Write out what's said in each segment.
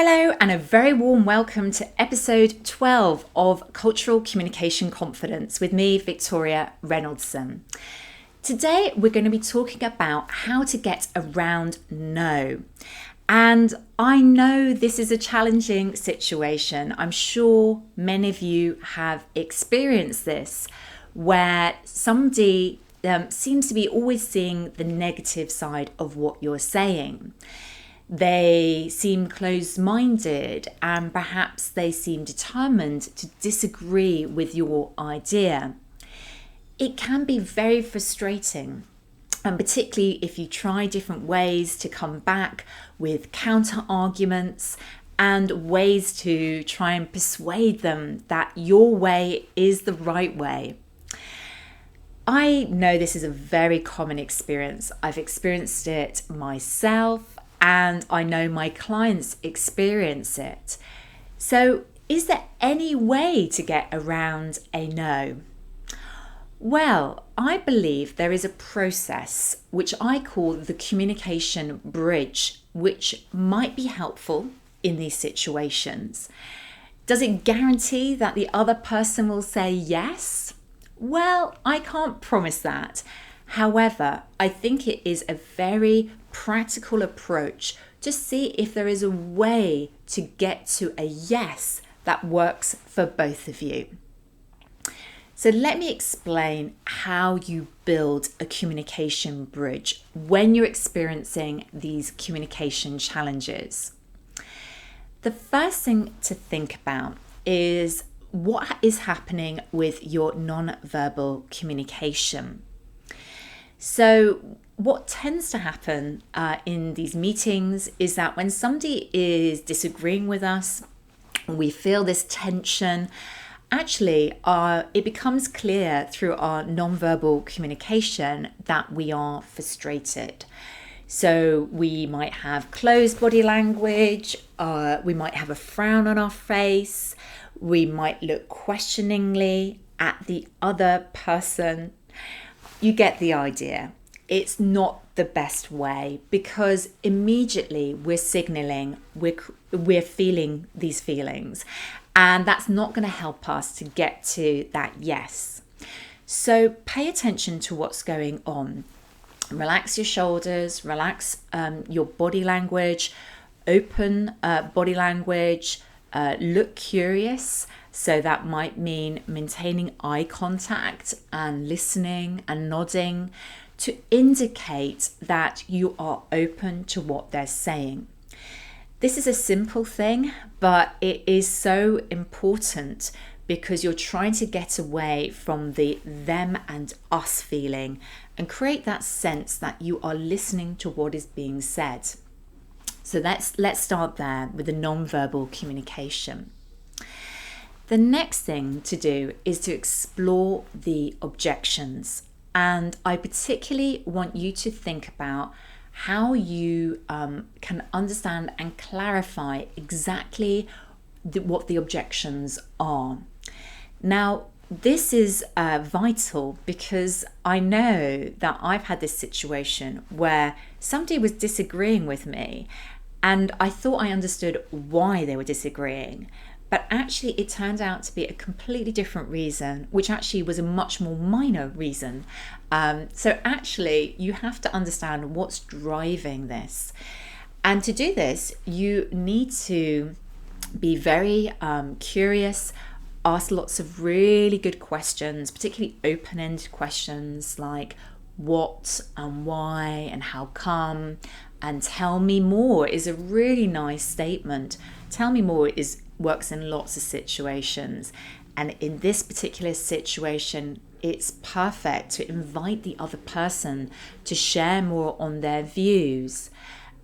Hello and a very warm welcome to episode 12 of Cultural Communication Confidence with me, Victoria Reynoldson. Today we're going to be talking about how to get around no. And I know this is a challenging situation. I'm sure many of you have experienced this where somebody seems to be always seeing the negative side of what you're saying. They seem closed-minded and perhaps they seem determined to disagree with your idea. It can be very frustrating, and particularly if you try different ways to come back with counter arguments and ways to try and persuade them that your way is the right way. I know this is a very common experience. I've experienced it myself. And I know my clients experience it. So, is there any way to get around a no? Well, I believe there is a process which I call the communication bridge, which might be helpful in these situations. Does it guarantee that the other person will say yes? Well, I can't promise that. However, I think it is a very practical approach to see if there is a way to get to a yes that works for both of you. So let me explain how you build a communication bridge when you're experiencing these communication challenges. The first thing to think about is what is happening with your non-verbal communication. So what tends to happen in these meetings is that when somebody is disagreeing with us, we feel this tension. Actually, it becomes clear through our non-verbal communication that we are frustrated. So we might have closed body language, we might have a frown on our face, we might look questioningly at the other person. You get the idea. It's not the best way because immediately we're signaling we're feeling these feelings, and that's not going to help us to get to that yes. So pay attention to what's going on. Relax your shoulders, relax your body language, open body language, look curious. So that might mean maintaining eye contact and listening and nodding to indicate that you are open to what they're saying. This is a simple thing, but it is so important because you're trying to get away from the them and us feeling and create that sense that you are listening to what is being said. So let's start there with the non-verbal communication. The next thing to do is to explore the objections. And I particularly want you to think about how you can understand and clarify exactly what the objections are. Now, this is vital because I know that I've had this situation where somebody was disagreeing with me and I thought I understood why they were disagreeing. But actually, it turned out to be a completely different reason, which actually was a much more minor reason. So actually, you have to understand what's driving this. And to do this, you need to be very curious, ask lots of really good questions, particularly open-ended questions like what and why and how come, and tell me more is a really nice statement. Tell me more works in lots of situations, and in this particular situation it's perfect to invite the other person to share more on their views.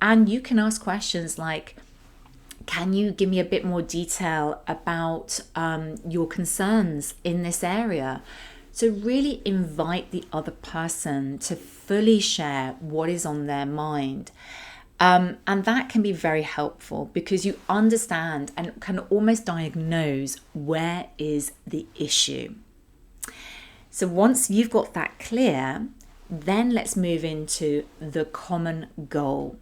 And you can ask questions like, can you give me a bit more detail about your concerns in this area? So really invite the other person to fully share what is on their mind. And that can be very helpful because you understand and can almost diagnose where is the issue. So once you've got that clear, then let's move into the common goal.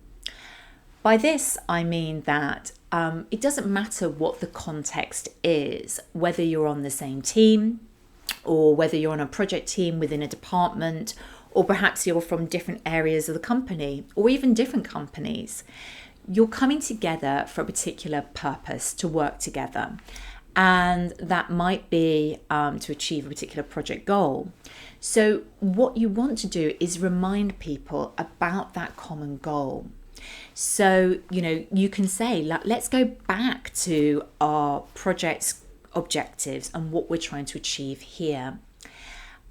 By this, I mean that it doesn't matter what the context is, whether you're on the same team or whether you're on a project team within a department, or perhaps you're from different areas of the company or even different companies. You're coming together for a particular purpose to work together. And that might be to achieve a particular project goal. So what you want to do is remind people about that common goal. So, you can say, let's go back to our project's objectives and what we're trying to achieve here.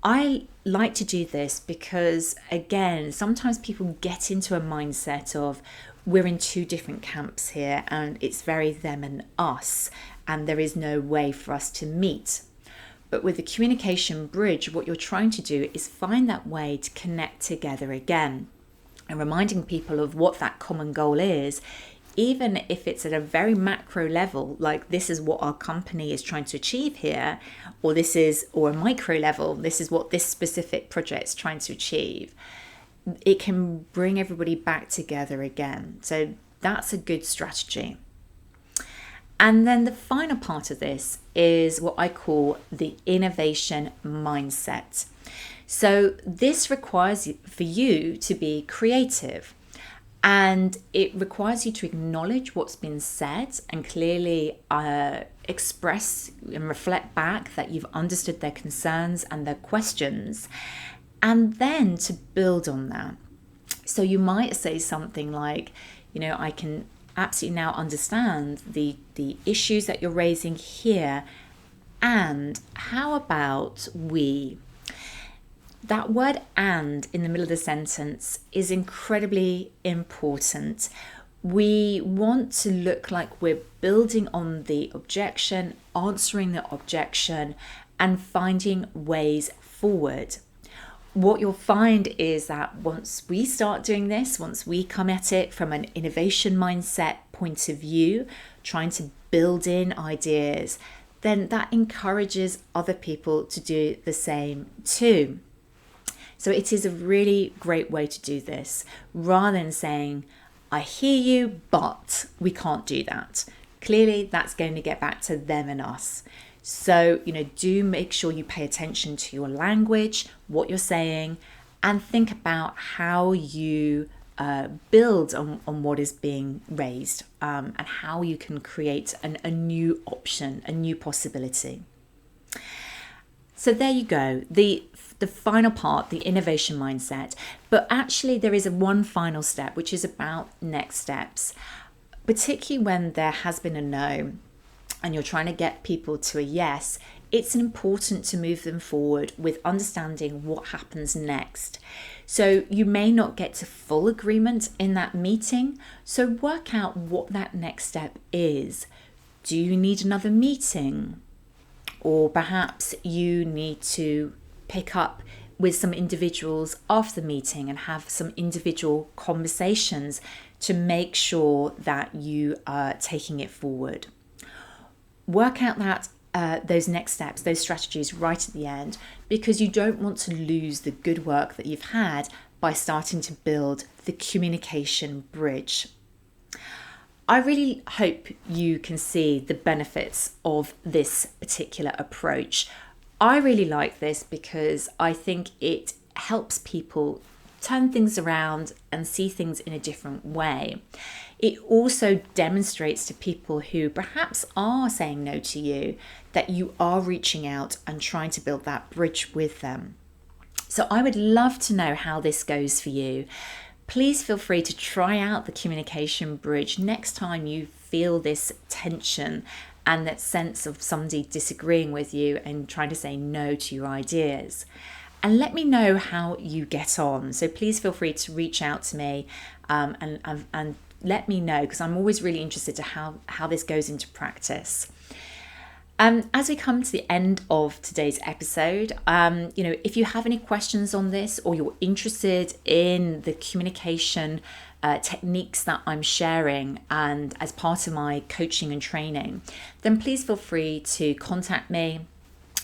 I like to do this because, again, sometimes people get into a mindset of we're in two different camps here and it's very them and us, and there is no way for us to meet. But with the communication bridge, what you're trying to do is find that way to connect together again and reminding people of what that common goal is, even if it's at a very macro level, like this is what our company is trying to achieve here, or a micro level, this is what this specific project is trying to achieve. It can bring everybody back together again. So that's a good strategy. And then the final part of this is what I call the innovation mindset. So this requires for you to be creative, and it requires you to acknowledge what's been said and clearly express and reflect back that you've understood their concerns and their questions, and then to build on that. So you might say something like, I can absolutely now understand the issues that you're raising here, and how about we? That word "and" in the middle of the sentence is incredibly important. We want to look like we're building on the objection, answering the objection, and finding ways forward. What you'll find is that once we start doing this, once we come at it from an innovation mindset point of view, trying to build in ideas, then that encourages other people to do the same too. So it is a really great way to do this, rather than saying, I hear you, but we can't do that. Clearly, that's going to get back to them and us. So, do make sure you pay attention to your language, what you're saying, and think about how you build on what is being raised, and how you can create a new option, a new possibility. So there you go, the final part, the innovation mindset. But actually there is one final step, which is about next steps, particularly when there has been a no and you're trying to get people to a yes. It's important to move them forward with understanding what happens next. So you may not get to full agreement in that meeting, so work out what that next step is. Do you need another meeting? Or perhaps you need to pick up with some individuals after the meeting and have some individual conversations to make sure that you are taking it forward. Work out those next steps, those strategies right at the end, because you don't want to lose the good work that you've had by starting to build the communication bridge. I really hope you can see the benefits of this particular approach. I really like this because I think it helps people turn things around and see things in a different way. It also demonstrates to people who perhaps are saying no to you that you are reaching out and trying to build that bridge with them. So I would love to know how this goes for you. Please feel free to try out the communication bridge next time you feel this tension and that sense of somebody disagreeing with you and trying to say no to your ideas. And let me know how you get on. So please feel free to reach out to me and let me know, because I'm always really interested to how this goes into practice. As we come to the end of today's episode, if you have any questions on this, or you're interested in the communication techniques that I'm sharing and as part of my coaching and training, then please feel free to contact me.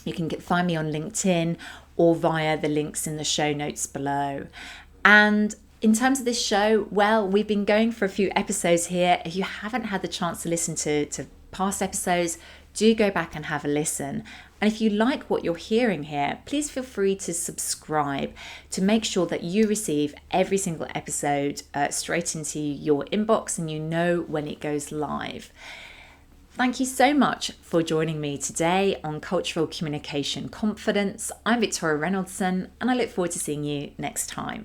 You can find me on LinkedIn or via the links in the show notes below. And In terms of this show, well, we've been going for a few episodes here. If you haven't had the chance to listen to past episodes, do go back and have a listen. And if you like what you're hearing here, please feel free to subscribe to make sure that you receive every single episode straight into your inbox and you know when it goes live. Thank you so much for joining me today on Cultural Communication Confidence. I'm Victoria Reynoldson, and I look forward to seeing you next time.